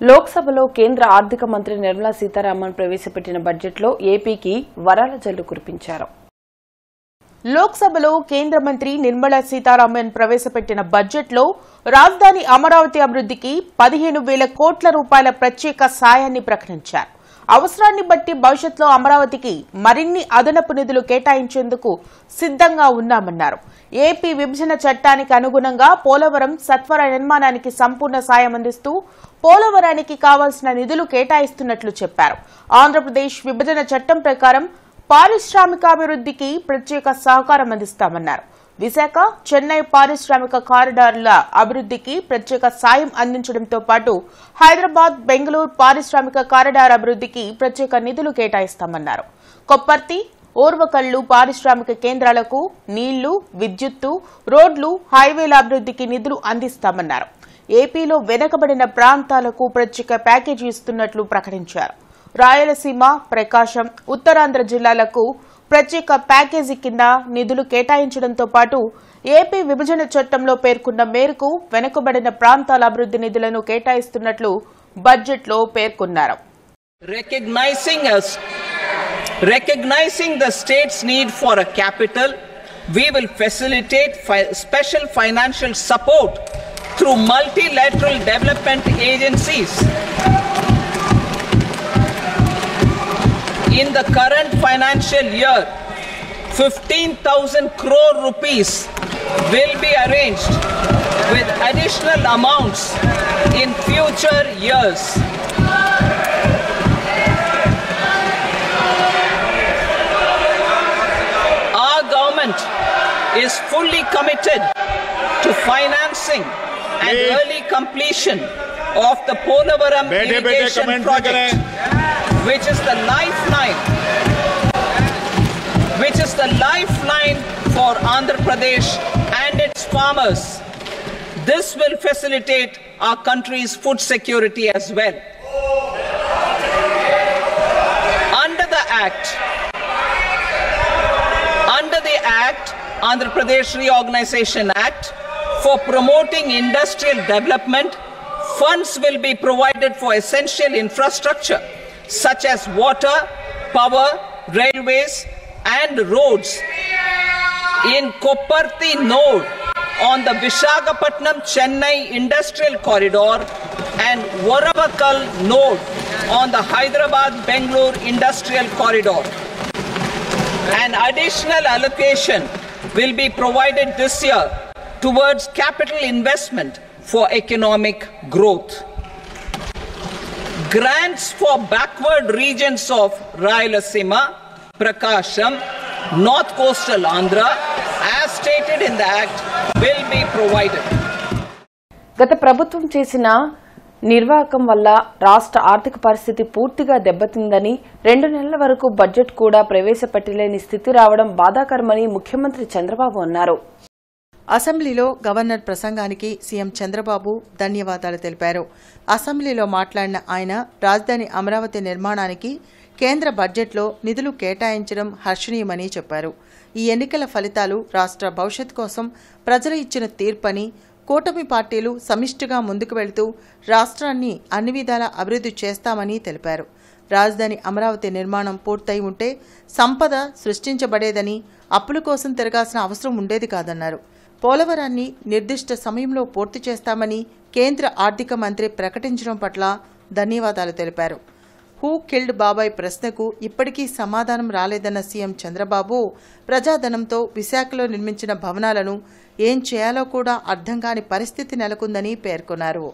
లోక్సభలో కేంద్ర ఆర్థిక మంత్రి నిర్మలా సీతారామన్ ప్రవేశపెట్టిన బడ్జెట్లో ఏపీకి వరాల జల్లు కురిపించారు. లోక్సభలో కేంద్ర మంత్రి నిర్మలా సీతారామన్ ప్రవేశపెట్టిన బడ్జెట్లో రాజధాని అమరావతి అభివృద్ధికి 15,000 కోట్ల రూపాయల ప్రత్యేక సాయాన్ని ప్రకటించారు. అవసరాన్ని బట్టి భవిష్యత్తులో అమరావతికి మరిన్ని అదనపు నిధులు కేటాయించేందుకు సిద్ధంగా ఉన్నామన్నారు. ఏపీ విభజన చట్టానికి అనుగుణంగా పోలవరం సత్వర నిర్మాణానికి సంపూర్ణ సాయం అందిస్తూ పోలవరానికి కావాల్సిన నిధులు కేటాయిస్తున్నట్లు చెప్పారు. ఆంధ్రప్రదేశ్ విభజన చట్టం ప్రకారం పారిశ్రామికాభివృద్ధికి ప్రత్యేక సహకారం అందిస్తామన్నారు. విశాఖ చెన్నై పారిశ్రామిక కారిడార్ల అభివృద్ధికి ప్రత్యేక సాయం అందించడంతో పాటు హైదరాబాద్ బెంగళూరు పారిశ్రామిక కారిడార్ అభివృద్ధికి ప్రత్యేక నిధులు కేటాయిస్తామన్నారు. కొప్పర్తి ఓర్వకల్లు పారిశ్రామిక కేంద్రాలకు నీళ్లు, విద్యుత్తు, రోడ్లు, హైవేల అభివృద్ధికి నిధులు అందిస్తామన్నారు. ఏపీలో వెనుకబడిన ప్రాంతాలకు ప్రత్యేక ప్యాకేజీ ఇస్తున్నట్లు ప్రకటించారు. రాయలసీమ, ప్రకాశం, ఉత్తరాంధ్ర జిల్లాలకు ప్రత్యేక ప్యాకేజీ కింద నిధులు కేటాయించడంతో పాటు ఏపీ విభజన చట్టంలో పేర్కొన్న మేరకు వెనుకబడిన ప్రాంతాల అభివృద్ధి నిధులను కేటాయిస్తున్నట్లు బడ్జెట్లో పేర్కొన్నారు. Recognizing the state's need for a capital, we will facilitate special financial support through multilateral development agencies. In the current financial year, 15,000 crore rupees will be arranged with additional amounts in future years. Our government is fully committed to financing and early completion of the Polavaram irrigation project, which is the lifeline for Andhra Pradesh and its farmers. This will facilitate our country's food security as well. Under the Act, Andhra Pradesh Reorganization Act, for promoting industrial development, funds will be provided for essential infrastructure such as water, power, railways and roads. In Kopparthi node on the Visakhapatnam-Chennai industrial corridor and Varavakal node on the Hyderabad-Bengaluru industrial corridor. An additional allocation will be provided this year towards capital investment for economic growth. Grants for backward regions of Rayalaseema, Prakasham, North Coastal Andhra, as stated in the Act, will be provided. గత ప్రభుత్వం చేసిన నిర్వాహకం వల్ల రాష్ట్ర ఆర్థిక పరిస్థితి పూర్తిగా దెబ్బతిందని, 2 నెలల వరకు బడ్జెట్ కూడా ప్రవేశపెట్టలేని స్థితి రావడం బాధాకరమని ముఖ్యమంత్రి చంద్రబాబు అన్నారు. అసెంబ్లీలో గవర్నర్ ప్రసంగానికి సీఎం చంద్రబాబు ధన్యవాదాలు తెలిపారు. అసెంబ్లీలో మాట్లాడిన ఆయన రాజధాని అమరావతి నిర్మాణానికి కేంద్ర బడ్జెట్లో నిధులు కేటాయించడం హర్షణీయమని చెప్పారు. ఈ ఎన్నికల ఫలితాలు రాష్ట్ర భవిష్యత్ కోసం ప్రజలు ఇచ్చిన తీర్పని, కూటమి పార్టీలు సమిష్టిగా ముందుకు వెళుతూ రాష్ట్రాన్ని అన్ని విధాలా అభివృద్ధి చేస్తామని తెలిపారు. రాజధాని అమరావతి నిర్మాణం పూర్తయి ఉంటే సంపద సృష్టించబడేదని, అప్పుల కోసం తిరగాల్సిన అవసరం ఉండేది కాదన్నారు. పోలవరాన్ని నిర్దిష్ట సమయంలో పూర్తి చేస్తామని కేంద్ర ఆర్థిక మంత్రి ప్రకటించడం పట్ల ధన్యవాదాలు తెలిపారు. హూ కిల్డ్ బాబాయ్ ప్రశ్నకు ఇప్పటికీ సమాధానం రాలేదన్న సీఎం చంద్రబాబు ప్రజాధనంతో విశాఖలో నిర్మించిన భవనాలను ఏం చేయాలో కూడా అర్థం కాని పరిస్థితి నెలకొందని పేర్కొన్నారు.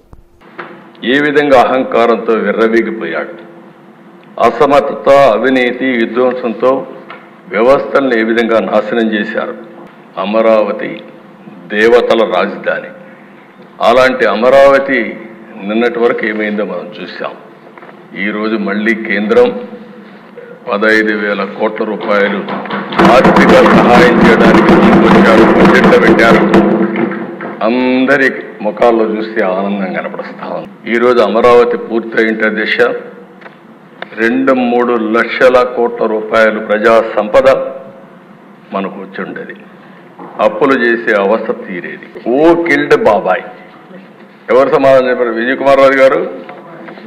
ఏ విధంగా అహంకారంతో విర్రవీగిపోయాడు, అసమర్థత, అవినీతి, విధ్వంసంతో వ్యవస్థలను ఏ విధంగా నాశనం చేశారు. అమరావతి దేవతల రాజధాని. అలాంటి అమరావతి నిన్నటి వరకు ఏమైందో మనం చూసాం. ఈరోజు మళ్ళీ కేంద్రం 15,000 కోట్ల రూపాయలు ఆర్థిక సహాయం చేయడానికి ముందుకొచ్చారు, బడ్జెట్లో పెట్టారు. అందరి ముఖాల్లో చూస్తే ఆనందం కనపడుస్తా ఉంది. ఈరోజు అమరావతి పూర్తయింటే దిశ 2-3 లక్షల కోట్ల రూపాయలు ప్రజా సంపద మనకు వచ్చి ఉండేది. అప్పులు చేసే అవస్థ తీరేది. ఓ కిల్డ్ బాబాయ్ ఎవరు సమాధానం చెప్పారు? విజయ్ కుమార్ రాజు గారు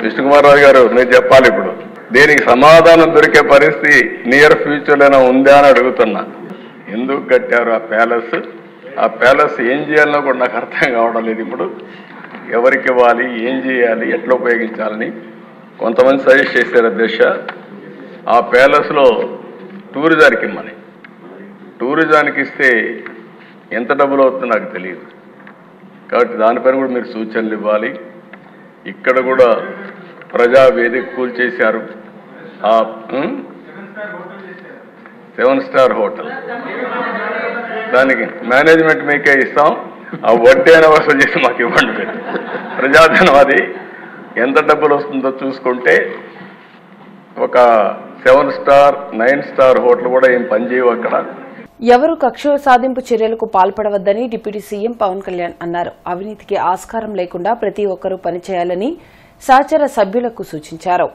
విష్ణుకుమార్ రావు గారు మీరు చెప్పాలి ఇప్పుడు. దీనికి సమాధానం దొరికే పరిస్థితి నియర్ ఫ్యూచర్లోనే ఉందా అని అడుగుతున్నా. ఎందుకు కట్టారు ఆ ప్యాలెస్? ఆ ప్యాలెస్ ఏం చేయాలనో కూడా నాకు అర్థం కావడం లేదు. ఇప్పుడు ఎవరికి ఇవ్వాలి, ఏం చేయాలి, ఎట్లా ఉపయోగించాలని కొంతమంది సజెస్ట్ చేశారు అధ్యక్ష. ఆ ప్యాలెస్లో టూరిజానికి ఇమ్మని. టూరిజానికి ఇస్తే ఎంత డబ్బులు అవుతుందో నాకు తెలియదు. కాబట్టి దానిపైన కూడా మీరు సూచనలు ఇవ్వాలి. ఇక్కడ కూడా ప్రజా వేదిక కూల్చేశారు. ఆ 7 స్టార్ హోటల్ దానికి మేనేజ్మెంట్ మీకే ఇస్తాం, ఆ వడ్డీ అయినా వసూలు చేసి మాకు ఇవ్వండి. మీరు ప్రజాధనం అది ఎంత డబ్బులు వస్తుందో చూసుకుంటే ఒక 7 స్టార్ 9 స్టార్ హోటల్ కూడా ఏం పనిచేయవు అక్కడ. ఎవరు కక్ష సాధింపు చర్యలకు పాల్పడవద్దని డిప్యూటీ సీఎం పవన్ కళ్యాణ్ అన్నారు. అవినీతికి ఆస్కారం లేకుండా ప్రతి ఒక్కరూ పనిచేయాలని సహచర సభ్యులకు సూచించారు.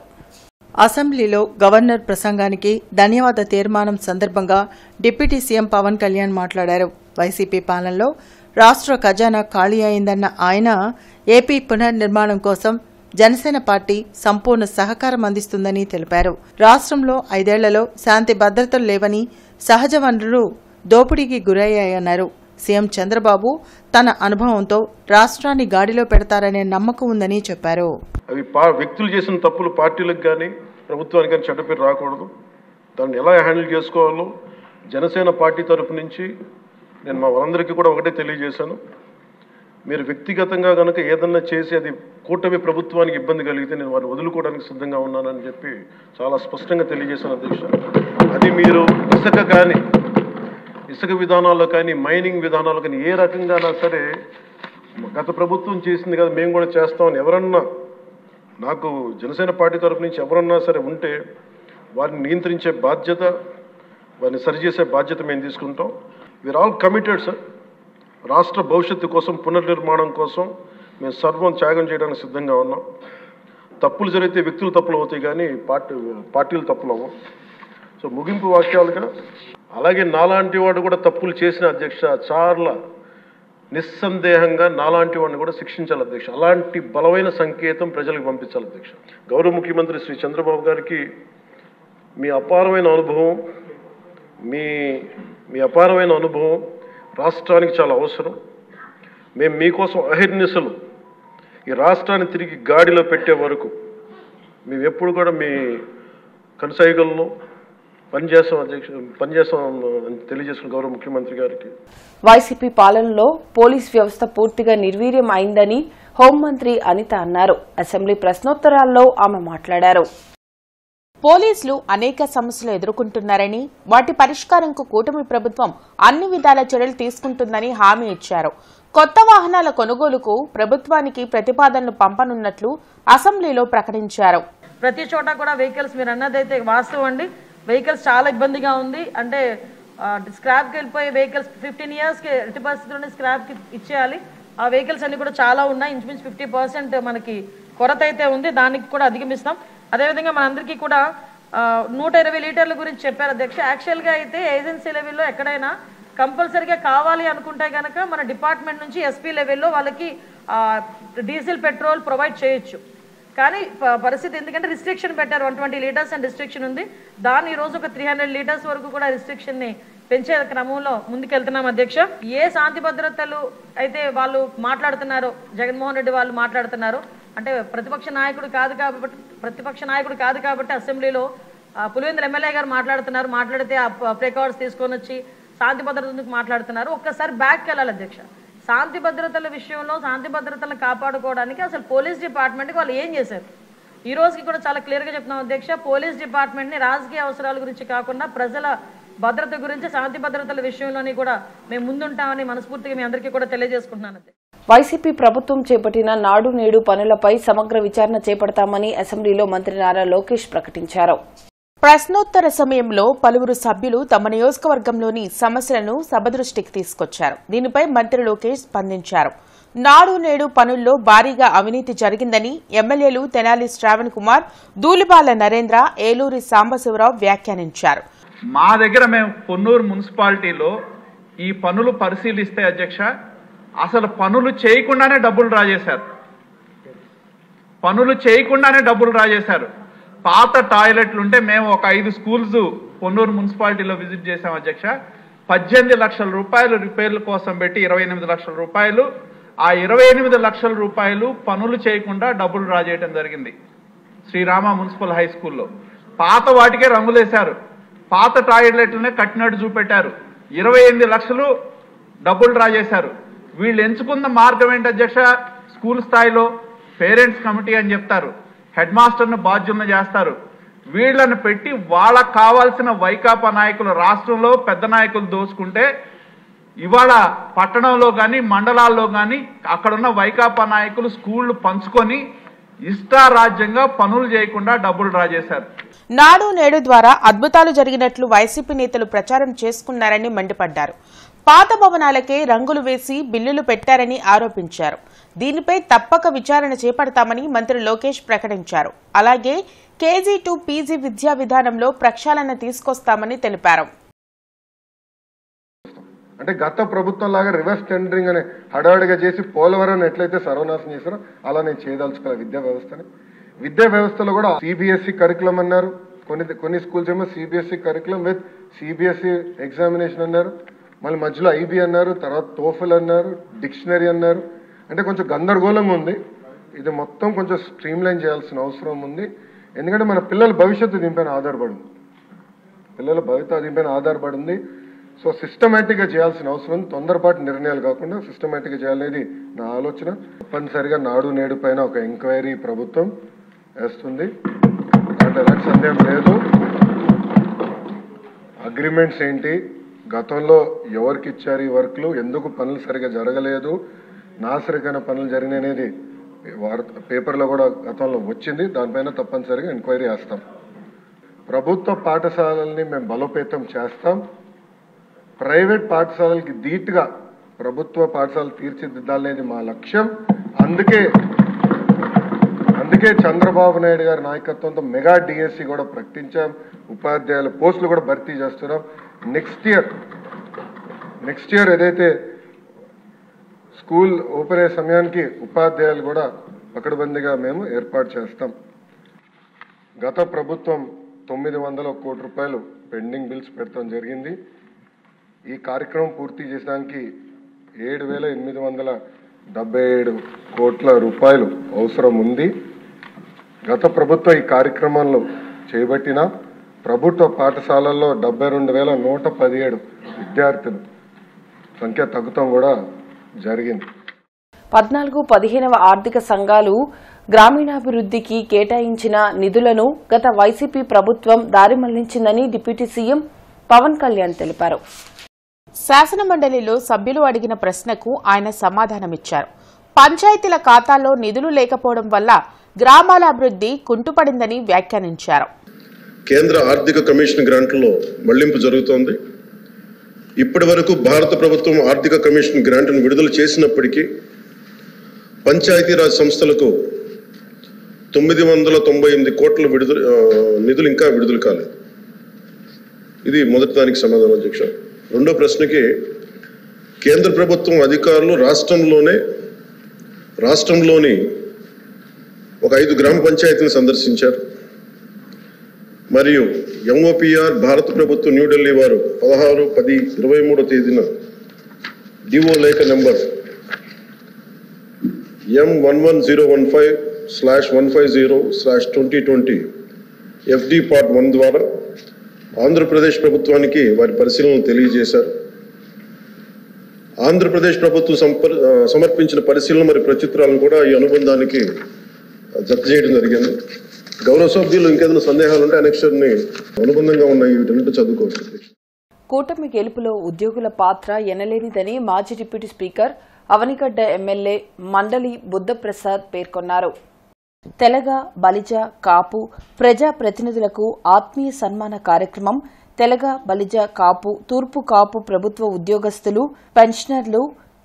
అసెంబ్లీలో గవర్నర్ ప్రసంగానికి ధన్యవాద తీర్మానం సందర్భంగా డిప్యూటీ సీఎం పవన్ కళ్యాణ్ మాట్లాడారు. వైసీపీ పాలనలో రాష్ట్ర ఖజానా ఖాళీ అయిందన్న ఆయన ఏపీ పునర్నిర్మాణం కోసం జనసేన పార్టీ సంపూర్ణ సహకారం అందిస్తుందని తెలిపారు. రాష్ట్రంలో 5 ఏళ్లలో శాంతి భద్రతలు లేవని, సహజ వనరులు దోపిడీకి గురయ్యాయన్నారు. సీఎం చంద్రబాబు తన అనుభవంతో రాష్ట్రాన్ని గాడిలో పెడతారనే నమ్మకం ఉందని చెప్పారు. అవి వ్యక్తులు చేసిన తప్పులు పార్టీలకు కానీ ప్రభుత్వానికి కానీ చెడ్డ పేరు రాకూడదు. దాన్ని ఎలా హ్యాండిల్ చేసుకోవాలో జనసేన పార్టీ తరఫు నుంచి నేను మా వాళ్ళందరికీ కూడా ఒకటే తెలియజేశాను. మీరు వ్యక్తిగతంగా కనుక ఏదన్నా చేసి అది కూటమి ప్రభుత్వానికి ఇబ్బంది కలిగితే నేను వారిని వదులుకోవడానికి సిద్ధంగా ఉన్నానని చెప్పి చాలా స్పష్టంగా తెలియజేశాను అధ్యక్ష. అది మీరు ఇసుక విధానాల్లో కానీ మైనింగ్ విధానాల్లో కానీ ఏ రకంగానా సరే గత ప్రభుత్వం చేసింది కదా మేము కూడా చేస్తామని ఎవరన్నా నాకు జనసేన పార్టీ తరఫు నుంచి ఎవరన్నా సరే ఉంటే వారిని నియంత్రించే బాధ్యత, వారిని సరిచేసే బాధ్యత మేము తీసుకుంటాం. We are all committed sir. రాష్ట్ర భవిష్యత్తు కోసం, పునర్నిర్మాణం కోసం మేము సర్వం త్యాగం చేయడానికి సిద్ధంగా ఉన్నాం. తప్పులు జరిగితే వ్యక్తులు తప్పులు అవుతాయి కానీ పార్టీలు తప్పులు అవ్వం. సో ముగింపు వాక్యాలుగా అలాగే నాలాంటి వాడు కూడా తప్పులు చేసిన అధ్యక్ష చాలా నిస్సందేహంగా నాలాంటి వాడిని కూడా శిక్షించాలి అధ్యక్ష. అలాంటి బలమైన సంకేతం ప్రజలకు పంపించాలి అధ్యక్ష. గౌరవ ముఖ్యమంత్రి శ్రీ చంద్రబాబు గారికి మీ అపారమైన అనుభవం రాష్ట్రానికి చాలా అవసరం. మేము మీకోసం అహిర్నిశలు ఈ రాష్ట్రాన్ని తిరిగి గాడిలో పెట్టే వరకు మేము ఎప్పుడు కూడా మీ కనసాయిగల్లో పనిచేస్తాం అని తెలియజేస్తున్న గౌరవ ముఖ్యమంత్రి గారికి. వైసీపీ పాలనలో పోలీస్ వ్యవస్థ పూర్తిగా నిర్వీర్యం అయిందని హోంమంత్రి అనిత అన్నారు. అసెంబ్లీ ప్రశ్నోత్తరాల్లో ఆమె మాట్లాడారు. పోలీసులు అనేక సమస్యలు ఎదుర్కొంటున్నారని, వాటి పరిష్కారంకు కూటమి ప్రభుత్వం అన్ని విధాల చర్యలు తీసుకుంటుందని హామీ ఇచ్చారు. కొత్త వాహనాల కొనుగోలుకు ప్రభుత్వానికి ప్రతిపాదనలు పంపనున్నట్లు అసెంబ్లీలో ప్రకటించారు. ప్రతి చోట కూడా వెహికల్స్ మీరు అన్నదైతే వాస్తవం అండి. వెహికల్స్ చాలా ఇబ్బందిగా ఉంది. అంటే స్క్రాప్కి వెళ్ళిపోయే వెహికల్స్ 15 ఇయర్స్కి ఎట్టి పరిస్థితుల్లోనే స్క్రాప్కి ఇచ్చేయాలి. ఆ వెహికల్స్ అన్ని కూడా చాలా ఉన్నాయి. ఇంచుమించు 50% మనకి కొరత అయితే ఉంది. దానికి కూడా అధిగమిస్తాం. అదేవిధంగా మనందరికీ కూడా 120 లీటర్ల గురించి చెప్పారు అధ్యక్ష. యాక్చువల్గా అయితే ఏజెన్సీ లెవెల్లో ఎక్కడైనా కంపల్సరీగా కావాలి అనుకుంటే కనుక మన డిపార్ట్మెంట్ నుంచి ఎస్పీ లెవెల్లో వాళ్ళకి డీజిల్ పెట్రోల్ ప్రొవైడ్ చేయొచ్చు. కానీ పరిస్థితి ఎందుకంటే రిస్ట్రిక్షన్ పెట్టారు. 120 లీటర్స్ అండ్ రిస్ట్రిక్షన్ ఉంది. దాన్ని ఈరోజు ఒక 300 లీటర్స్ వరకు కూడా రిస్ట్రిక్షన్ని పెంచే క్రమంలో ముందుకెళ్తున్నాం అధ్యక్ష. ఏ శాంతి భద్రతలు అయితే వాళ్ళు మాట్లాడుతున్నారో, జగన్మోహన్ రెడ్డి వాళ్ళు మాట్లాడుతున్నారు అంటే ప్రతిపక్ష నాయకుడు కాదు కాబట్టి అసెంబ్లీలో పులివెందుల ఎమ్మెల్యే గారు మాట్లాడితే ఆ ప్రికాషన్స్ తీసుకొని వచ్చి శాంతి భద్రతలకు మాట్లాడుతున్నారు. ఒక్కసారి బ్యాక్కి వెళ్ళాలి అధ్యక్ష. శాంతి భద్రతల విషయంలో శాంతి భద్రతలను కాపాడుకోవడానికి అసలు పోలీస్ డిపార్ట్మెంట్కి వాళ్ళు ఏం చేశారు ఈ రోజుకి కూడా చాలా క్లియర్గా చెప్తున్నాం అధ్యక్ష. పోలీస్ డిపార్ట్మెంట్ని రాజకీయ అవసరాల గురించి కాకుండా ప్రజల భద్రత గురించి, శాంతి భద్రతల విషయంలోని కూడా మేము ముందుంటామని మనస్ఫూర్తిగా మీ అందరికీ కూడా తెలియజేసుకుంటున్నాను. వైసీపీ ప్రభుత్వం చేపట్టిన నాడు నేడు పనులపై సమగ్ర విచారణ చేపడతామని అసెంబ్లీలో మంత్రి నారా లోకేష్ ప్రకటించారు. ప్రశ్నోత్తర సమయంలో పలువురు సభ్యులు తమ నియోజకవర్గంలోని సమస్యలను సభ దృష్టికి తీసుకొచ్చారు. దీనిపై మంత్రి లోకేష్ స్పందించారు. నాడు నేడు పనుల్లో భారీగా అవినీతి జరిగిందని ఎమ్మెల్యేలు తెనాలి శ్రావణ్ కుమార్, దూలిపాల నరేంద్ర, ఏలూరి సాంబశివరావు వ్యాఖ్యానించారు. మా దగ్గర మేము పొన్నూరు మున్సిపాలిటీలో ఈ పనులు పరిశీలిస్తే అధ్యక్ష, అసలు పనులు చేయకుండానే డబ్బులు డ్రా చేశారు. పనులు చేయకుండానే డబ్బులు డ్రా చేశారు. పాత టాయిలెట్లు ఉంటే మేము ఒక 5 స్కూల్స్ పొన్నూరు మున్సిపాలిటీలో విజిట్ చేశాం అధ్యక్ష. 18 లక్షల రూపాయలు రిపేర్ల కోసం పెట్టి 28 లక్షల రూపాయలు, ఆ 28 లక్షల రూపాయలు పనులు చేయకుండా డబ్బులు డ్రా చేయడం జరిగింది శ్రీరామ మున్సిపల్ హై స్కూల్లో. పాత వాటికే రంగులేశారు, పాత టాయిలెట్లనే కట్టినట్టు చూపెట్టారు. 28 లక్షలు డబ్బులు డ్రా చేశారు. వీళ్ళు ఎంచుకున్న మార్గం ఏంటి అధ్యక్ష? స్కూల్ స్థాయిలో పేరెంట్స్ కమిటీ అని చెప్తారు, హెడ్ మాస్టర్ను బాధ్యులను చేస్తారు. వీళ్లను పెట్టి వాళ్ళకు కావాల్సిన వైకాపా నాయకులు రాష్ట్రంలో పెద్ద నాయకులు దోచుకుంటే ఇవాళ పట్టణంలో కానీ మండలాల్లో కానీ అక్కడున్న వైకాపా నాయకులు స్కూళ్లు పంచుకొని ఇష్టారాజ్యంగా పనులు చేయకుండా డబ్బులు డ్రా చేశారు. నాడు నేడు ద్వారా అద్భుతాలు జరిగినట్లు వైసీపీ నేతలు ప్రచారం చేసుకున్నారని మండిపడ్డారు. పాత భవనాలకే రంగులు వేసి బిల్లులు పెట్టారని ఆరోపించారు. దీనిపై తప్పక విచారణ చేపడతామని మంత్రి లోకేష్ ప్రకటించారు. అలాగే కేజీ టు పీజీ విద్యా విధానంలో ప్రక్షాళన తీసుకొస్తామని తెలిపారు. అంటే గత ప్రభుత్వం లాగా రివర్స్ టెండరింగ్ అనే హడావిడిగా చేసి పోలవరం ఎట్లయితే సర్వనాశనం చేశారో అలా నేను చేయదలుచుకోవాలి విద్యా వ్యవస్థని. విద్యా వ్యవస్థలో కూడా సిబిఎస్ఈ కరికులం అన్నారు, కొన్ని స్కూల్స్ ఏమో CBSE curriculum with CBSE examination అన్నారు, మళ్ళీ మధ్యలో ఐబీ అన్నారు, తర్వాత టోఫెల్ అన్నారు, డిక్షనరీ అన్నారు. అంటే కొంచెం గందరగోళంగా ఉంది. ఇది మొత్తం కొంచెం స్ట్రీమ్ లైన్ చేయాల్సిన అవసరం ఉంది. ఎందుకంటే మన పిల్లల భవిష్యత్తు దీనిపైన ఆధారపడింది. సో సిస్టమేటిక్గా చేయాల్సిన అవసరం, తొందరపాటు నిర్ణయాలు కాకుండా సిస్టమేటిక్గా చేయాలనేది నా ఆలోచన. తప్పనిసరిగా నాడు నేడు పైన ఒక ఎంక్వైరీ ప్రభుత్వం వేస్తుంది, అంటే ఎలాంటి సందేహం లేదు. అగ్రిమెంట్స్ ఏంటి, గతంలో ఎవరికి ఇచ్చారు ఈ వర్క్లు, ఎందుకు పనులు సరిగా జరగలేదు, నాసరికైన పనులు జరిగిననేది పేపర్లో కూడా గతంలో వచ్చింది. దానిపైన తప్పనిసరిగా ఎంక్వైరీ చేస్తాం. ప్రభుత్వ పాఠశాలల్ని మేము బలోపేతం చేస్తాం. ప్రైవేట్ పాఠశాలలకి ధీటుగా ప్రభుత్వ పాఠశాలలు తీర్చిదిద్దాలనేది మా లక్ష్యం. అందుకే చంద్రబాబు నాయుడు గారి నాయకత్వంతో మెగా డిఎస్సి కూడా ప్రకటించాం. ఉపాధ్యాయుల పోస్టులు కూడా భర్తీ చేస్తున్నాం. నెక్స్ట్ ఇయర్ ఏదైతే స్కూల్ ఓపెన్ అయ్యే సమయానికి ఉపాధ్యాయులు కూడా పకడ్బందీగా మేము ఏర్పాటు చేస్తాం. గత ప్రభుత్వం 900 కోట్ల రూపాయలు పెండింగ్ బిల్స్ పెట్టడం జరిగింది. ఈ కార్యక్రమం పూర్తి చేసడానికి 7,877 కోట్ల రూపాయలు అవసరం ఉంది. గత ప్రభుత్వం ఈ కార్యక్రమంలో చేపట్టిన ప్రభుత్వ పాఠశాలల్లో 72,117 విద్యార్థులు సంఖ్య తగ్గుతాం కూడా జరిగింది. 14-15వ ఆర్థిక సంఘాలు గ్రామీణాభివృద్ధికి కేటాయించిన నిధులను గత వైసీపీ ప్రభుత్వం దారి మళ్లించిందని డిప్యూటీ సీఎం పవన్ కళ్యాణ్ తెలిపారు. శాసనమండలిలో సభ్యులు అడిగిన ప్రశ్నకు ఆయన సమాధానమిచ్చారు. పంచాయతీల ఖాతాల్లో నిధులు లేకపోవడం వల్ల గ్రామాల అభివృద్ధి కుంటుపడిందని వ్యాఖ్యానించారు. కేంద్ర ఆర్థిక కమిషన్ గ్రాంట్లలో మళ్లింపు జరుగుతోంది. ఇప్పటి వరకు భారత ప్రభుత్వం ఆర్థిక కమిషన్ గ్రాంట్ను విడుదల చేసినప్పటికీ పంచాయతీరాజ్ సంస్థలకు 998 కోట్ల నిధులు ఇంకా విడుదల కాలేదు. ఇది మొదటి దానికి సమాధానం అధ్యక్ష. రెండో ప్రశ్నకి కేంద్ర ప్రభుత్వం అధికారులు రాష్ట్రంలోని ఒక 5 గ్రామ పంచాయతీని సందర్శించారు. మరియు ఎంఓపిఆర్ భారత ప్రభుత్వం న్యూఢిల్లీ వారు 16/10/23 తేదీన డిఓ లేఖ నెంబర్ M11015/150/2020 FD Part 1 ద్వారా ఆంధ్రప్రదేశ్ ప్రభుత్వానికి వారి పరిశీలనలు తెలియజేశారు. ఆంధ్రప్రదేశ్ ప్రభుత్వం సమర్పించిన పరిశీలన మరియు ప్రచిత్రాలను కూడా ఈ అనుబంధానికి జత చేయడం జరిగింది. గౌరవ సభ్యులు ఇంకేదైనా సందేహాలు ఉంటే అనెక్షర్ని అనుబంధంగా ఉన్న వీటన్నిటి చదువుకోవచ్చు. కూటమి గెలుపులో ఉద్యోగుల పాత్ర ఎనలేనిదని మాజీ డిప్యూటీ స్పీకర్ అవనిగడ్డ ఎమ్మెల్యే మండలి బుద్ధప్రసాద్ పేర్కొన్నారు. తెలగ, బలిజ, కాపు ప్రజా ప్రతినిధులకు ఆత్మీయ సన్మాన కార్యక్రమం తెలగ, బలిజ, కాపు, తూర్పు కాపు ప్రభుత్వ ఉద్యోగస్తులు, పెన్షనర్లు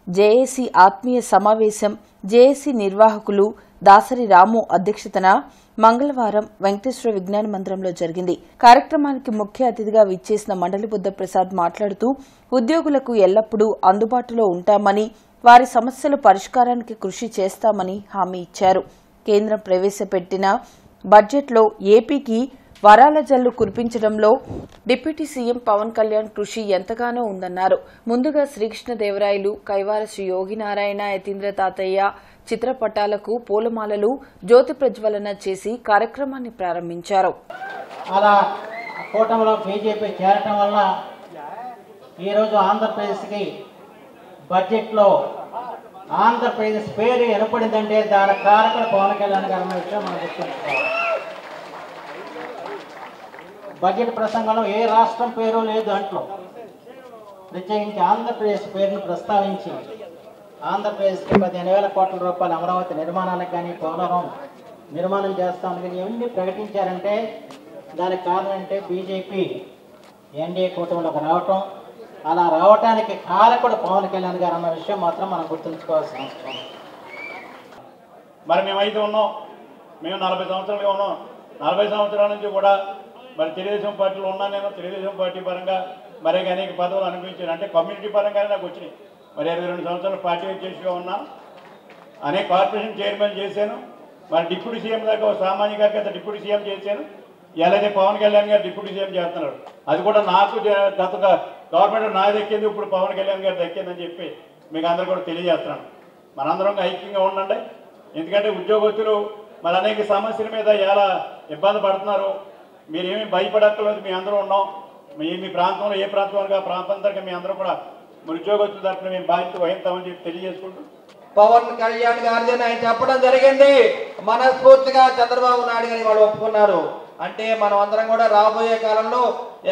జేఏసీ ఆత్మీయ సమావేశం జేఏసీ నిర్వాహకులు దాసరి రాము అధ్యక్షతన మంగళవారం వెంకటేశ్వర విజ్ఞాన మందిరంలో జరిగింది. కార్యక్రమానికి ముఖ్య అతిథిగా విచ్చేసిన మండలి బుద్ధప్రసాద్ మాట్లాడుతూ ఉద్యోగులకు ఎల్లప్పుడూ అందుబాటులో ఉంటామని, వారి సమస్యల పరిష్కారానికి కృషి చేస్తామని హామీ ఇచ్చారు. కేంద్రం ప్రవేశపెట్టిన బడ్జెట్లో ఏపీకి వరాల జల్లు కురిపించడంలో డిప్యూటీ సీఎం పవన్ కళ్యాణ్ కృషి ఎంతగానో ఉందన్నారు. ముందుగా శ్రీకృష్ణదేవరాయలు, కైవార శ్రీ యోగినారాయణ, యతీంద్ర తాతయ్య చిత్రపటాలకు పూలమాలలు, జ్యోతి ప్రజ్వలన చేసి కార్యక్రమాన్ని ప్రారంభించారు. అలా కూటమిలో బీజేపీ చేరటం వల్ల ఈరోజు ఆంధ్రప్రదేశ్కి బడ్జెట్లో ఆంధ్రప్రదేశ్ పేరు ఏర్పడిందంటే దాని కారకుడు పవన్ కళ్యాణ్ గారి విషయం మనం గుర్తుంచుకోవాలి. బడ్జెట్ ప్రసంగంలో ఏ రాష్ట్రం పేరు లేదు అంట్లో ప్రత్యేకించి ఆంధ్రప్రదేశ్ పేరును ప్రస్తావించి ఆంధ్రప్రదేశ్కి 15,000 కోట్ల రూపాయల అమరావతి నిర్మాణానికి కానీ పోలవరం నిర్మాణం చేస్తామని కానీ ఇవన్నీ ప్రకటించారంటే దానికి కారణం అంటే బీజేపీ ఎన్డీఏ కూటమిలోకి రావటం. అలా రావటానికి కారకుడు పవన్ కళ్యాణ్ గారు అన్న విషయం మాత్రం మనం గుర్తుంచుకోవాల్సిన అవసరం. మరి మేమైతే ఉన్నాం, మేము 40 సంవత్సరాలుగా ఉన్నాం. 40 సంవత్సరాల నుంచి కూడా మరి తెలుగుదేశం పార్టీలో ఉన్నాను. నేను తెలుగుదేశం పార్టీ పరంగా మరి అనేక పదవులు అనిపించాను. అంటే కమ్యూనిటీ పరంగానే నాకు వచ్చినాయి. మరి 22 సంవత్సరాలు పార్టీ అధ్యక్షుడిగా ఉన్నాను. అనేక కార్పొరేషన్ చైర్మన్ చేశాను. మరి డిప్యూటీ సీఎం దాకా సామాన్య గారికి డిప్యూటీ సీఎం చేశాను. ఎలాగే పవన్ కళ్యాణ్ గారు డిప్యూటీ సీఎం చేస్తున్నారు. అది కూడా నాకు గత గవర్నమెంట్ నాకు దక్కింది, ఇప్పుడు పవన్ కళ్యాణ్ గారు దక్కిందని చెప్పి మీకు అందరూ కూడా తెలియజేస్తున్నాను. మనందరం ఐక్యంగా ఉండండి. ఎందుకంటే ఉద్యోగస్తులు మరి అనేక సమస్యల మీద ఎలా ఇబ్బంది పడుతున్నారు. మీరేమీ భయపడక్కర్లేదు. మీ అందరూ ఉన్నాం. మీ ప్రాంతంలో ఏ ప్రాంతం ఆ ప్రాంతాంతరంగా మీ అందరూ కూడా మరి ఉద్యోగస్తుల తరఫున మేము బాధ్యత వహిస్తామని చెప్పి తెలియజేసుకుంటూ పవన్ కళ్యాణ్ గారిని ఆయన చెప్పడం జరిగింది. మనస్ఫూర్తిగా చంద్రబాబు నాయుడు గారిని వాళ్ళు ఒప్పుకున్నారు. అంటే మనం అందరం కూడా రాబోయే కాలంలో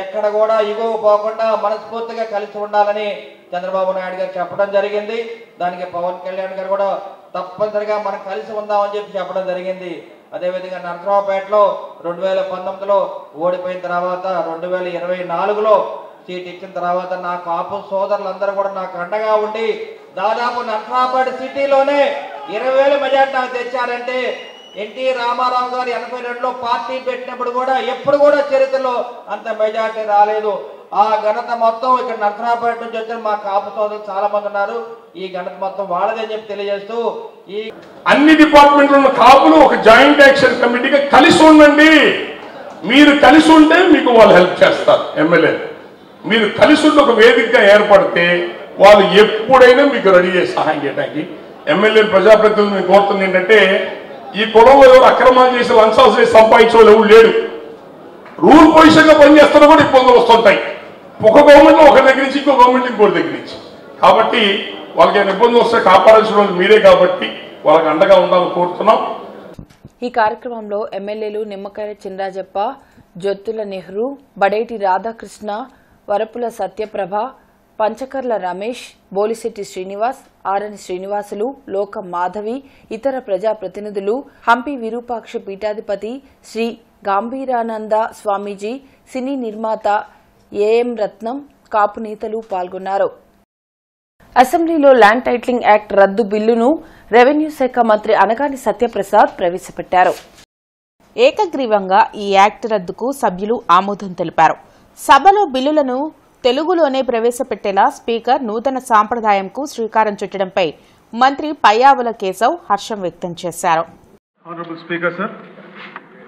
ఎక్కడ కూడా ఇగో పోకుండా మనస్ఫూర్తిగా కలిసి ఉండాలని చంద్రబాబు నాయుడు గారు చెప్పడం జరిగింది. దానికి పవన్ కళ్యాణ్ గారు కూడా తప్పనిసరిగా మనం కలిసి ఉందామని చెప్పి చెప్పడం జరిగింది. అదేవిధంగా నరసరావుపేటలో 2019లో ఓడిపోయిన తర్వాత 2024లో సీట్ ఇచ్చిన తర్వాత నా కాపు సోదరులందరూ కూడా నాకు అండగా ఉండి దాదాపు నరసరావుపేట సిటీలోనే 20,000 మెజార్టీ నాకు తెచ్చారంటే ఎన్టీ రామారావు గారు 82లో పార్టీ పెట్టినప్పుడు కూడా ఎప్పుడు కూడా చరిత్రలో అంత మెజార్టీ రాలేదు. ఆ ఘనత మొత్తం ఇక్కడ నరసరావుపేట నుంచి వచ్చిన మా కాపు సోదరులు చాలా మంది ఉన్నారు. ఈ ఘనత మొత్తం వాళ్ళదని చెప్పి తెలియజేస్తూ ఈ అన్ని డిపార్ట్మెంట్లో ఉన్న కాపులు ఒక జాయింట్ యాక్షన్ కమిటీగా కలిసి ఉండండి. మీరు కలిసి ఉంటే మీకు వాళ్ళు హెల్ప్ చేస్తారు. ఎమ్మెల్యే మీరు కలిసి ఉంటే ఒక వేదికగా ఏర్పడితే వాళ్ళు ఎప్పుడైనా మీకు రెడీ చేసి సహాయం చేయడానికి. ఎమ్మెల్యే ప్రజాప్రతినిధులు కోరుతుంది ఏంటంటే ఈ కులంలో ఎవరు అక్రమాలు చేసి లంచాలు చేసి సంపాదించే వాళ్ళు ఎవరు లేడు. రూల్ పొజిషన్గా పనిచేస్తున్నా కూడా ఇబ్బందులు వస్తుంటాయి. ఒక గవర్నమెంట్లో ఒక దగ్గర నుంచి ఇంకో గవర్నమెంట్ ఇంకోటి దగ్గర నుంచి. కాబట్టి వాళ్ళకి ఏమైనా ఇబ్బందులు వస్తే కాపాడాల్సిన వాళ్ళు మీరే కాబట్టి వాళ్ళకి అండగా ఉండాలని కోరుతున్నాం. ఈ కార్యక్రమంలో ఎమ్మెల్యేలు నిమ్మకాయల చినరాజప్ప, జొత్తుల నెహ్రూ, బడేటి రాధాకృష్ణ, వరపుల సత్యప్రభ, పంచకర్ల రమేష్, బోలిశెట్టి శ్రీనివాస్, ఆరని శ్రీనివాసులు, లోక మాధవి, ఇతర ప్రజాప్రతినిధులు, హంపి విరూపాక్ష పీఠాధిపతి శ్రీ గంభీరానంద స్వామీజీ, సినీ నిర్మాత ఏఎం రత్నం, కాపు నేతలు పాల్గొన్నారు. అసెంబ్లీలో ల్యాండ్ టైటిలింగ్ యాక్ట్ రద్దు బిల్లును రెవెన్యూ శాఖ మంత్రి అనగాని సత్యప్రసాద్ ప్రవేశపెట్టారు. ఏకగ్రీవంగా ఈ యాక్ట్ రద్దుకు సభ్యులు ఆమోదం తెలిపారు. సభలో బిల్లులను తెలుగులోనే ప్రవేశపెట్టేలా స్పీకర్ నూతన సాంప్రదాయంకు శ్రీకారం చుట్టడంపై మంత్రి పయ్యావుల కేశవ్ హర్షం వ్యక్తం చేశారు. Honorable Speaker, sir,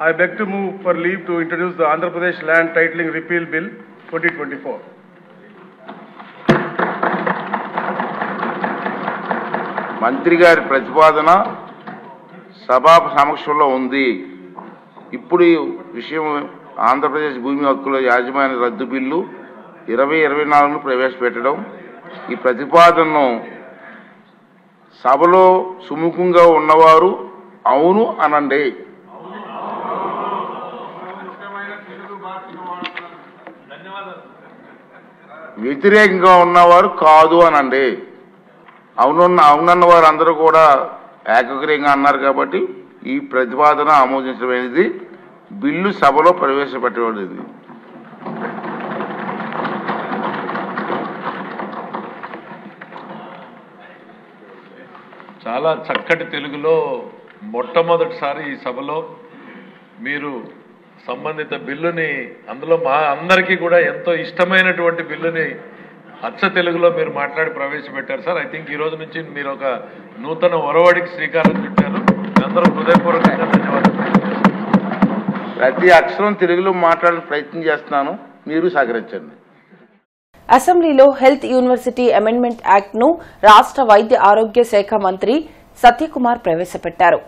I beg to move for leave to introduce the Andhra Pradesh Land Titling Repeal Bill 2024. మంత్రి గారి ప్రతిపాదన సభా సమక్షంలో ఉంది. ఇప్పుడు ఈ విషయం ఆంధ్రప్రదేశ్ భూమి హక్కుల యాజమాన్య రద్దు బిల్లు 2024ను ప్రవేశపెట్టడం. ఈ ప్రతిపాదనను సభలో సుముఖంగా ఉన్నవారు అవును అనండి, వ్యతిరేకంగా ఉన్నవారు కాదు అనండి. అవునన్న వారు అందరూ కూడా ఏకగ్రీయంగా అన్నారు కాబట్టి ఈ ప్రతిపాదన ఆమోదించడమైనది. బిల్లు సభలో ప్రవేశపెట్టబడింది. చాలా చక్కటి తెలుగులో మొట్టమొదటిసారి ఈ సభలో మీరు సంబంధిత బిల్లుని, అందులో మా అందరికీ కూడా ఎంతో ఇష్టమైనటువంటి బిల్లుని అచ్చ తెలుగులో మీరు మాట్లాడి ప్రవేశపెట్టారు సార్. ఐ థింక్ ఈ రోజు నుంచి మీరు ఒక నూతన ఒరవడికి శ్రీకారం చుట్టారు. అందరూ హృదయపూర్వకంగా ధన్యవాదాలు. ప్రతి అక్షరం తెలుగులో మాట్లాడే ప్రయత్నం చేస్తున్నాను, మీరు సహకరించండి. అసెంబ్లీలో హెల్త్ యూనివర్సిటీ అమెండ్మెంట్ యాక్ట్ ను రాష్ట్ర వైద్య ఆరోగ్య శాఖ మంత్రి సత్యకుమార్ ప్రవేశపెట్టారు.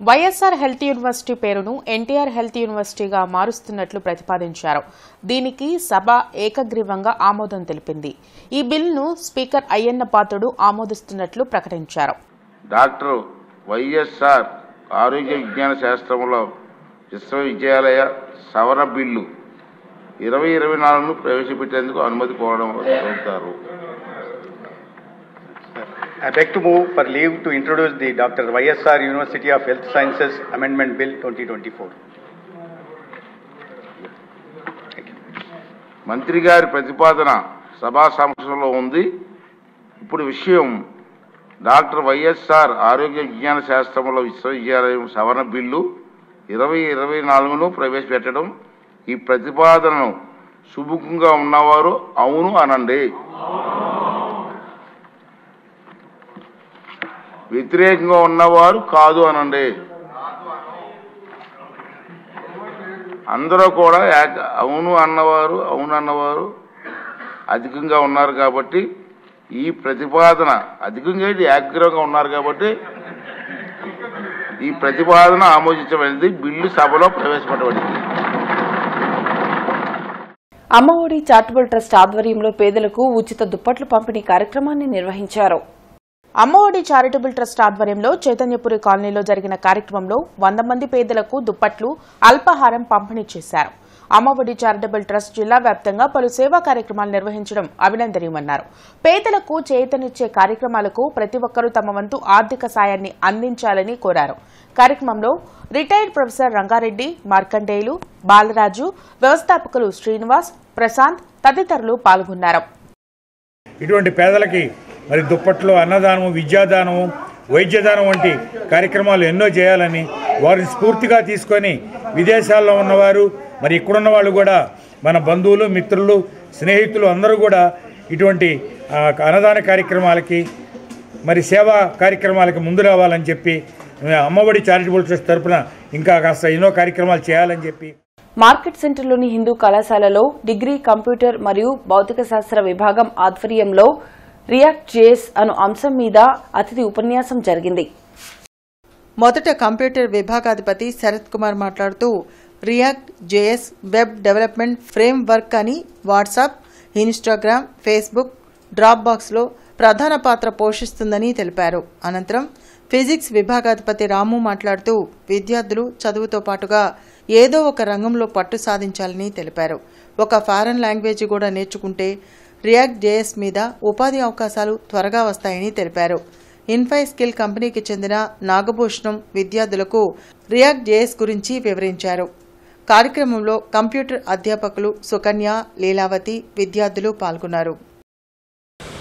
వైఎస్ఆర్ హెల్త్ యూనివర్సిటీ పేరును ఎన్టీఆర్ హెల్త్ యూనివర్సిటీగా మారుస్తున్నట్లు ప్రతిపాదించారు. దీనికి సభ ఏకగ్రీవంగా ఆమోదం తెలిపింది. ఈ బిల్లును స్పీకర్ అయ్యన్న పాత్రుడు ఆమోదిస్తున్నట్లు ప్రకటించారు. డాక్టర్ వైఎస్ఆర్ ఆరోగ్య విజ్ఞాన శాస్త్రంలో విశ్వవిద్యాలయ సవరణ బిల్లు 2024ను ప్రవేశపెట్టేందుకు అనుమతి కోరుతారు. I beg to move for leave to introduce the Dr. YSR University of Health Sciences Amendment Bill 2024. మంత్రి గారి ప్రతిపాదన సభా సమక్షంలో ఉంది. ఇప్పుడు విషయం డాక్టర్ వైఎస్ఆర్ ఆరోగ్య విజ్ఞాన శాస్త్రంలో విశ్వవిద్యాలయం సవరణ బిల్లు 2024ను ప్రవేశపెట్టడం. ఈ ప్రతిపాదనను సుముఖంగా ఉన్నవారు అవును అనండి. వ్యతిరేకంగా ఉన్నవారు కాదు అనండి. అందరూ కూడా అవును అన్నవారు అధికంగా ఉన్నారు కాబట్టి ఈ ప్రతిపాదన అధికంగా ఏకగ్రీవంగా ఉన్నారు కాబట్టి ఈ ప్రతిపాదన ఆమోదించబడింది. బిల్లు సభలో ప్రవేశపెట్టబడింది. అమ్మఒడి చారిటబుల్ ట్రస్ట్ ఆధ్వర్యంలో పేదలకు ఉచిత దుప్పట్లు పంపిణీ కార్యక్రమాన్ని నిర్వహించారు. అమ్మఒడి చారిటబుల్ ట్రస్ట్ ఆధ్వర్యంలో చైతన్యపురి కాలనీలో జరిగిన కార్యక్రమంలో 100 మంది పేదలకు దుప్పట్లు, అల్పాహారం పంపిణీ చేశారు. అమ్మఒడి చారిటబుల్ ట్రస్ట్ జిల్లా వ్యాప్తంగా పలు సేవా కార్యక్రమాలు నిర్వహించడం అభినందనీయమన్నారు. పేదలకు చేయూతనిచ్చే కార్యక్రమాలకు ప్రతి ఒక్కరూ తమ వంతు ఆర్థిక సాయాన్ని అందించాలని కోరారు. కార్యక్రమంలో రిటైర్డ్ ప్రొఫెసర్ రంగారెడ్డి, మార్కండేయులు, బాలరాజు, వ్యవస్థాపకులు శ్రీనివాస్, ప్రశాంత్ తదితరులు పాల్గొన్నారు. ఇటువంటి పేదలకి మరి దుప్పట్లు, అన్నదానము, విద్యాదానము, వైద్యదానం వంటి కార్యక్రమాలు ఎన్నో చేయాలని వారిని స్ఫూర్తిగా తీసుకొని విదేశాల్లో ఉన్నవారు మరి ఇక్కడున్న వాళ్ళు కూడా మన బంధువులు, మిత్రులు, స్నేహితులు అందరూ కూడా ఇటువంటి అన్నదాన కార్యక్రమాలకి మరి సేవా కార్యక్రమాలకి ముందు రావాలని చెప్పి అమ్మఒడి చారిటబుల్ ట్రస్ట్ తరఫున ఇంకా కాస్త ఎన్నో కార్యక్రమాలు చేయాలని చెప్పి మార్కెట్ సెంటర్లోని హిందూ కళాశాలలో డిగ్రీ కంప్యూటర్ మరియు భౌతిక శాస్త్ర విభాగం ఆధ్వర్యంలో రియాక్ట్ జేఎస్ అను అంశం మీద అతిథి ఉపన్యాసం జరిగింది. మొదట కంప్యూటర్ విభాగాధిపతి శరత్ కుమార్ మాట్లాడుతూ react JS web development frame work అని వాట్సాప్, ఇన్స్టాగ్రామ్, ఫేస్బుక్, డ్రాప్ బాక్స్లో ప్రధాన పాత్ర పోషిస్తుందని తెలిపారు. అనంతరం ఫిజిక్స్ విభాగాధిపతి రాము మాట్లాడుతూ విద్యార్థులు చదువుతో పాటుగా ఏదో ఒక రంగంలో పట్టు సాధించాలని తెలిపారు. ఒక ఫారెన్ లాంగ్వేజ్ కూడా నేర్చుకుంటే రియాక్ట్ జేఎస్ మీద ఉపాధి అవకాశాలు త్వరగా వస్తాయని తెలిపారు. ఇన్ఫై స్కిల్ కంపెనీకి చెందిన నాగభూషణం విద్యార్థులకు రియాక్ట్ జేఎస్ గురించి వివరించారు. కార్యక్రమంలో కంప్యూటర్ అధ్యాపకులు సుకన్య, లీలావతి విద్యార్థులు పాల్గొన్నారు.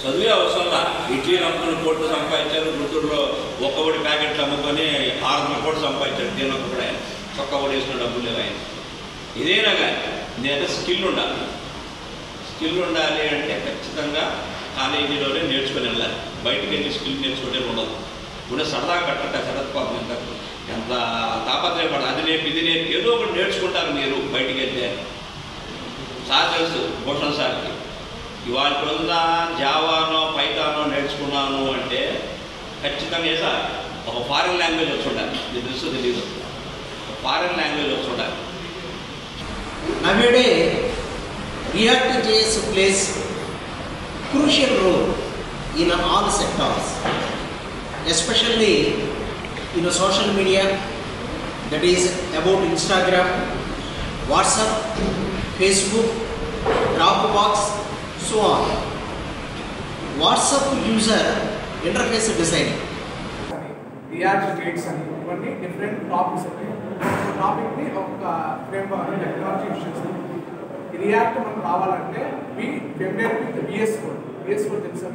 చదివే అవసరంలా ఇడ్లీ నమ్ముకుని కోట్లు సంపాదించారు. గుంటూరులో ఒక్కబడి ప్యాకెట్లు అమ్ముకొని 600 కోట్లు సంపాదించారు. దీని ఒక్కడే చొక్కబడి వేసిన డబ్బులు లేవు ఆయన. ఇదేనా కానీ నేనంటే స్కిల్ ఉండాలి. స్కిల్ ఉండాలి అంటే ఖచ్చితంగా కాలేజీలోనే నేర్చుకుని వెళ్ళాలి. బయటికి వెళ్ళి స్కిల్ నేర్చుకుంటే ఉండదు. ఇప్పుడు సరదాగా కట్టట శరత్ పాపం ఎంత తాపత్రయపడదు. అది నేర్పి ఇది నేర్పి ఏదో ఒకటి నేర్చుకుంటారు మీరు బయటికి వెళ్తే. సార్ తెలుసు భూషణ్ సార్కి ఇవాళ రోజున జావానో పైథానో నేర్చుకున్నాను అంటే ఖచ్చితంగా సార్ ఒక ఫారిన్ లాంగ్వేజ్ వచ్చి ఉండాలి. ఇది తెలుసు తెలీదు. ఫారిన్ లాంగ్వేజ్ వచ్చి ఉండాలి. Nowadays, React.js plays crucial role in all sectors, especially in social media, that is about Instagram, WhatsApp, Facebook, Dropbox, so on. WhatsApp user interface design. React traits and ఇవన్నీ different topics ఉంటాయి. టాపిక్ని ఒక framework technology use చేస్తాం. ఈ React మనకు రావాలంటే familiar with VS code. VS code తెలుసా?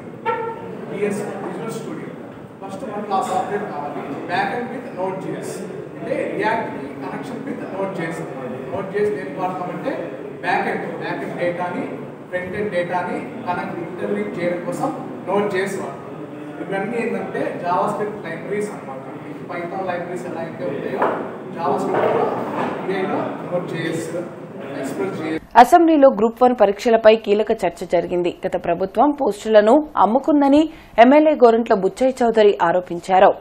VS Visual Studio. First మనకు ఆ సాఫ్ట్వేర్ కావాలి. Back end with Node.js. అంటే రియాక్ట్కి కనెక్షన్ విత్ Node.js. Node.js దేనికి వాడతామంటే బ్యాక్ ఎండ్ డేటాని ఫ్రంట్ ఎండ్ డేటాని ఇంటర్లింక్ చేయడం కోసం Node.js వాడతాం. ఇవన్నీ ఏంటంటే జావా స్క్రిప్ట్ లైబ్రరీస్ అన్నమాట. పైథాన్ లైబ్రరీస్ ఎలా అయితే ఉంటాయో జావా స్క్రిప్ట్లో ఏఐలో నోట్ జేఎస్ ఎక్స్ప్రెస్ జేఎస్. అసెంబ్లీలో గ్రూప్ 1 పరీక్షలపై కీలక చర్చ జరిగింది. గత ప్రభుత్వం పోస్టులను అమ్ముకుందని ఎమ్మెల్యే గోరంట్ల బుచ్చయ్య చౌదరి ఆరోపించారు.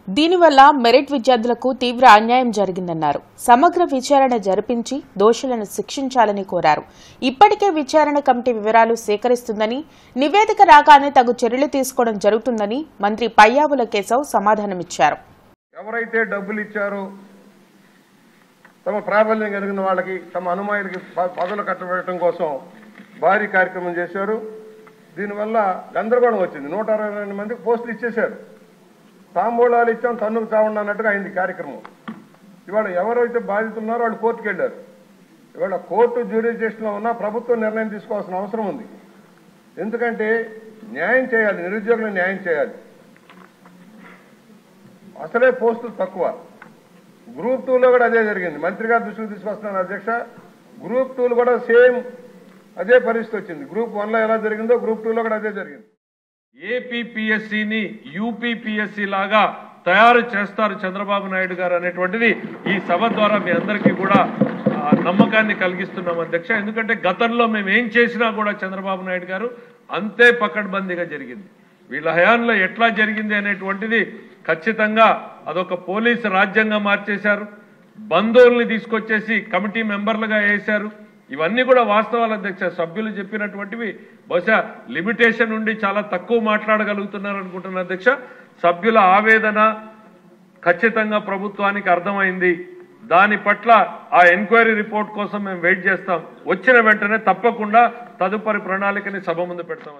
దీనివల్ల మెరిట్ విద్యార్థులకు తీవ్ర అన్యాయం జరిగిందన్నారు. సమగ్ర విచారణ జరిపించి దోషులను శిక్షించాలని కోరారు. ఇప్పటికే విచారణ కమిటీ వివరాలు సేకరిస్తుందని, నివేదిక రాగానే తగు చర్యలు తీసుకోవడం జరుగుతుందని మంత్రి పయ్యావుల కేశవ్ సమాధానమిచ్చారు. ఎవరైతే డబ్బులు ఇచ్చారో తమ ప్రాబల్యం కలిగిన వాళ్ళకి, తమ అనుమాయులకి పదవులు కట్టబెట్టడం కోసం భారీ కార్యక్రమం చేశారు. దీనివల్ల గందరగోళం వచ్చింది. 162 మందికి పోస్టులు ఇచ్చేశారు. తాంబూలాలు ఇచ్చాం, తన్నుకు చావండి అన్నట్టుగా అయింది కార్యక్రమం. ఇవాళ ఎవరైతే బాధితులు ఉన్నారో వాళ్ళు కోర్టుకు వెళ్ళారు. ఇవాళ కోర్టు జ్యూరిడిక్షన్లో ఉన్న ప్రభుత్వం నిర్ణయం తీసుకోవాల్సిన అవసరం ఉంది. ఎందుకంటే న్యాయం చేయాలి, నిరుద్యోగులకు న్యాయం చేయాలి. అసలే పోస్టులు తక్కువ. గ్రూప్ 2లో కూడా అదే జరిగింది. మంత్రి గారు దృష్టికి తీసుకొస్తున్నాను అధ్యక్ష. గ్రూప్ 2లో కూడా సేమ్ అదే పరిస్థితి వచ్చింది. గ్రూప్ 1లో ఎలా జరిగిందో గ్రూప్ 2లో కూడా అదే జరిగింది. ఏపీపీఎస్సీని యూపీపీఎస్సీ లాగా తయారు చేస్తారు చంద్రబాబు నాయుడు గారు అనేటువంటిది ఈ సభ ద్వారా మీ అందరికీ కూడా నమ్మకాన్ని కలిగిస్తున్నాం అధ్యక్ష. ఎందుకంటే గతంలో మేము ఏం చేసినా కూడా చంద్రబాబు నాయుడు గారు అంతే పకడ్బందీగా జరిగింది. వీళ్ళ హయాంలో ఎట్లా జరిగింది అనేటువంటిది ఖచ్చితంగా అదొక పోలీసు రాజ్యంగా మార్చేశారు. బంధువుల్ని తీసుకొచ్చేసి కమిటీ మెంబర్లుగా వేశారు. ఇవన్నీ కూడా వాస్తవాలు అధ్యక్ష. సభ్యులు చెప్పినటువంటివి బహుశా లిమిటేషన్ ఉండి చాలా తక్కువ మాట్లాడగలుగుతున్నారు అనుకుంటున్నా అధ్యక్ష. సభ్యుల ఆవేదన ఖచ్చితంగా ప్రభుత్వానికి అర్థమైంది. దాని పట్ల ఆ ఎంక్వైరీ రిపోర్ట్ కోసం మేము వెయిట్ చేస్తాం. వచ్చిన వెంటనే తప్పకుండా తదుపరి ప్రణాళికని సభ ముందు పెడతాం.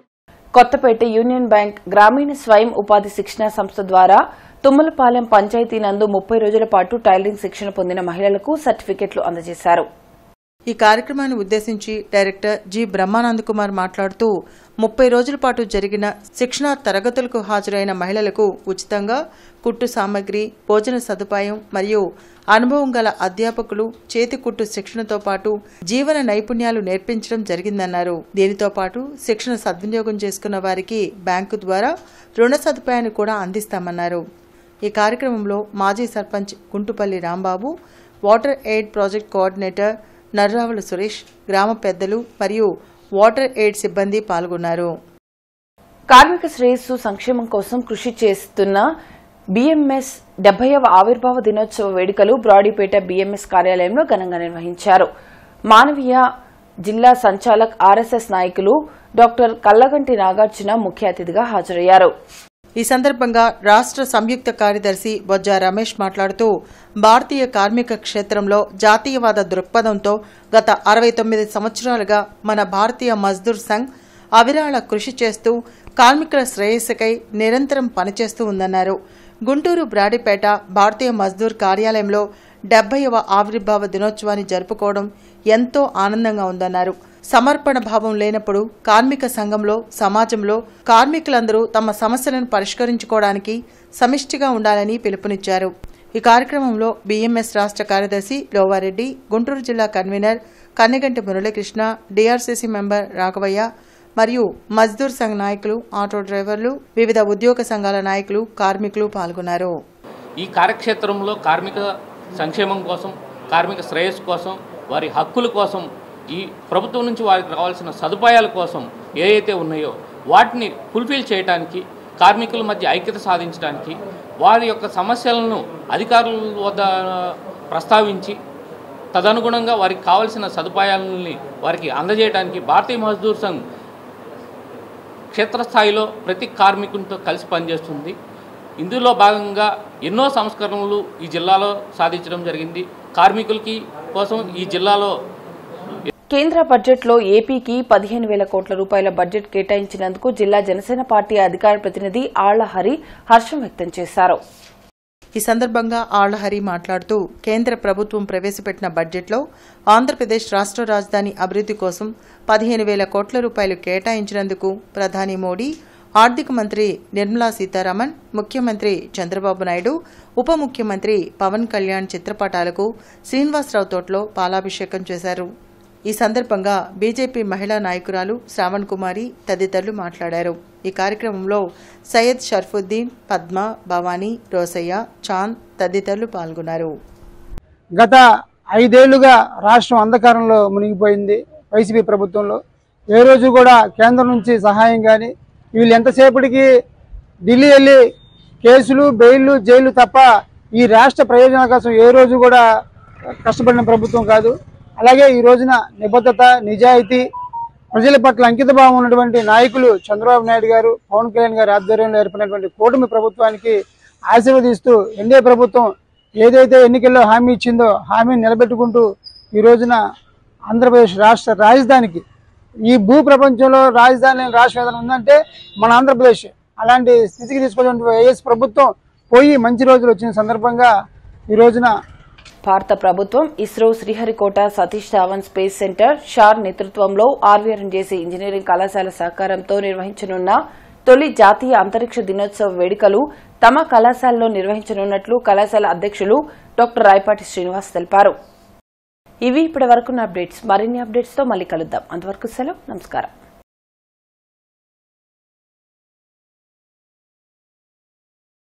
కొత్తపేట యూనియన్ బ్యాంక్ గ్రామీణ స్వయం ఉపాధి శిక్షణ సంస్థ ద్వారా తుమ్మలపాలెం పంచాయతీ నందు 30 రోజుల పాటు టైలరింగ్ శిక్షణ పొందిన మహిళలకు సర్టిఫికెట్లు అందజేశారు. ఈ కార్యక్రమాన్ని ఉద్దేశించి డైరెక్టర్ జి బ్రహ్మానంద్ కుమార్ మాట్లాడుతూ 30 రోజుల పాటు జరిగిన శిక్షణా తరగతులకు హాజరైన మహిళలకు ఉచితంగా కుట్టు సామగ్రి, భోజన సదుపాయం మరియు అనుభవం గల అధ్యాపకులు చేతి కుట్టు శిక్షణతో పాటు జీవన నైపుణ్యాలు నేర్పించడం జరిగిందన్నారు. దీనితో పాటు శిక్షణ సద్వినియోగం చేసుకున్న వారికి బ్యాంకు ద్వారా రుణ సదుపాయాన్ని కూడా అందిస్తామన్నారు. ఈ కార్యక్రమంలో మాజీ sarpanch Guntupalli Rambabu, water aid project coordinator Narravula Suresh, గ్రామ పెద్దలు మరియు వాటర్ ఎయిడ్ సిబ్బంది పాల్గొన్నారు. కార్మిక శ్రేయస్సు సంక్షేమం కోసం కృషి చేస్తున్న బీఎంఎస్ 70వ ఆవిర్భావ దినోత్సవ వేడుకలు బ్రాడీపేట బీఎంఎస్ కార్యాలయంలో ఘనంగా నిర్వహించారు. మానవీయ జిల్లా సంచాలక్ ఆర్ఎస్ఎస్ నాయకులు డాక్టర్ కల్లగంటి నాగార్జున ముఖ్య అతిథిగా హాజరయ్యారు. ఈ సందర్భంగా రాష్ట్ర సంయుక్త కార్యదర్శి బొజ్జ రమేష్ మాట్లాడుతూ భారతీయ కార్మిక క్షేత్రంలో జాతీయవాద దృక్పథంతో గత 69 సంవత్సరాలుగా మన భారతీయ మజ్దూర్ సంఘ్ అవిరాళ కృషి చేస్తూ కార్మికుల శ్రేయస్సుకై నిరంతరం పనిచేస్తూ ఉందన్నారు. గుంటూరు బ్రాడీపేట భారతీయ మజ్దూర్ కార్యాలయంలో 70వ ఆవిర్భావ దినోత్సవాన్ని జరుపుకోవడం ఎంతో ఆనందంగా ఉందన్నారు. సమర్పణ భావం లేనప్పుడు కార్మిక సంఘంలో, సమాజంలో కార్మికులందరూ తమ సమస్యలను పరిష్కరించుకోవడానికి సమిష్టిగా ఉండాలని పిలుపునిచ్చారు. ఈ కార్యక్రమంలో బీఎంఎస్ రాష్ట్ర కార్యదర్శి లోవారెడ్డి, గుంటూరు జిల్లా కన్వీనర్ కన్నెగంటి మురళీకృష్ణ, డీఆర్సీసీ మెంబర్ రాఘవయ్య మరియు మజ్దూర్ సంఘ్ నాయకులు, ఆటో డ్రైవర్లు, వివిధ ఉద్యోగ సంఘాల నాయకులు, కార్మికులు పాల్గొన్నారు. ఈ కార్యక్షేత్రంలో కార్మిక సంక్షేమం కోసం, కార్మిక శ్రేయస్సు కోసం, వారి హక్కుల కోసం, ఈ ప్రభుత్వం నుంచి వారికి రావాల్సిన సదుపాయాల కోసం ఏవైతే ఉన్నాయో వాటిని ఫుల్ఫిల్ చేయడానికి, కార్మికుల మధ్య ఐక్యత సాధించడానికి, వారి యొక్క సమస్యలను అధికారుల వద్ద ప్రస్తావించి తదనుగుణంగా వారికి కావాల్సిన సదుపాయాలని వారికి అందజేయడానికి భారతీయ మజ్దూర్ సంఘ్ క్షేత్రస్థాయిలో ప్రతి కార్మికునితో కలిసి పనిచేస్తుంది. ఇందులో భాగంగా ఎన్నో సంస్కరణలు ఈ జిల్లాలో సాధించడం జరిగింది. కార్మికులకి కోసం ఈ జిల్లాలో కేంద్ర బడ్జెట్లో ఏపీకి 15,000 కోట్ల రూపాయల బడ్జెట్ కేటాయించినందుకు జిల్లా జనసేన పార్టీ అధికార ప్రతినిధి ఆళ్ల హరి హర్షం వ్యక్తం చేశారు. ఈ సందర్భంగా ఆళ్ల హరి మాట్లాడుతూ కేంద్ర ప్రభుత్వం ప్రవేశపెట్టిన బడ్జెట్లో ఆంధ్రప్రదేశ్ రాష్ట్ర రాజధాని అభివృద్ది కోసం 15,000 కోట్ల రూపాయలు కేటాయించినందుకు ప్రధాని మోడీ, ఆర్థిక మంత్రి నిర్మలా సీతారామన్, ముఖ్యమంత్రి చంద్రబాబు నాయుడు, ఉప ముఖ్యమంత్రి పవన్ కళ్యాణ్ చిత్రపటాలకు శ్రీనివాసరావు తోటలో పాలాభిషేకం చేశారు. ఈ సందర్భంగా బీజేపీ మహిళా నాయకురాలు శ్రావణ్ కుమారి తదితరులు మాట్లాడారు. ఈ కార్యక్రమంలో సయ్యద్ షర్ఫుద్దీన్, పద్మ, భవానీ, రోసయ్య, చాంద్ తదితరులు పాల్గొన్నారు. గత 5 ఏళ్లుగా రాష్ట్రం అంధకారంలో మునిగిపోయింది. వైసీపీ ప్రభుత్వంలో ఏ రోజు కూడా కేంద్రం నుంచి సహాయం కానీ, వీళ్ళు ఎంతసేపటికి ఢిల్లీ వెళ్ళి కేసులు, బెయిల్లు, జైలు తప్ప ఈ రాష్ట్ర ప్రయోజనాల కోసం ఏ రోజు కూడా కష్టపడిన ప్రభుత్వం కాదు. అలాగే ఈ రోజున నిబద్ధత, నిజాయితీ, ప్రజల పట్ల అంకితభావం ఉన్నటువంటి నాయకులు చంద్రబాబు నాయుడు గారు, పవన్ కళ్యాణ్ గారి ఆధ్వర్యంలో ఏర్పడినటువంటి కూటమి ప్రభుత్వానికి ఆశీర్వదిస్తూ ఎన్డీఏ ప్రభుత్వం ఏదైతే ఎన్నికల్లో హామీ ఇచ్చిందో హామీని నిలబెట్టుకుంటూ ఈ రోజున ఆంధ్రప్రదేశ్ రాష్ట్ర రాజధానికి, ఈ భూ ప్రపంచంలో రాజధాని రాష్ట్రం ఏదైనా ఉందంటే మన ఆంధ్రప్రదేశ్. అలాంటి స్థితికి తీసుకొచ్చిన వైఎస్ ప్రభుత్వం పోయి మంచి రోజులు వచ్చిన సందర్భంగా ఈ రోజున భారత ప్రభుత్వం ఇస్రో శ్రీహరికోట సతీష్ ధావన్ స్పేస్ సెంటర్ షార్ నేతృత్వంలో ఆర్వీఆర్ఎన్జేసీ ఇంజనీరింగ్ కళాశాల సహకారంతో నిర్వహించనున్న తొలి జాతీయ అంతరిక్ష దినోత్సవ వేడుకలు తమ కళాశాలలో నిర్వహించనున్నట్లు కళాశాల అధ్యక్షులు డాక్టర్ రాయపాటి శ్రీనివాస్ తెలిపారు. ఇవి ఇప్పటి వరకున్న అప్డేట్స్. మరిన్ని అప్డేట్స్ తో మళ్ళీ కలుద్దాం. అంతవరకు సెలవు. నమస్కారం.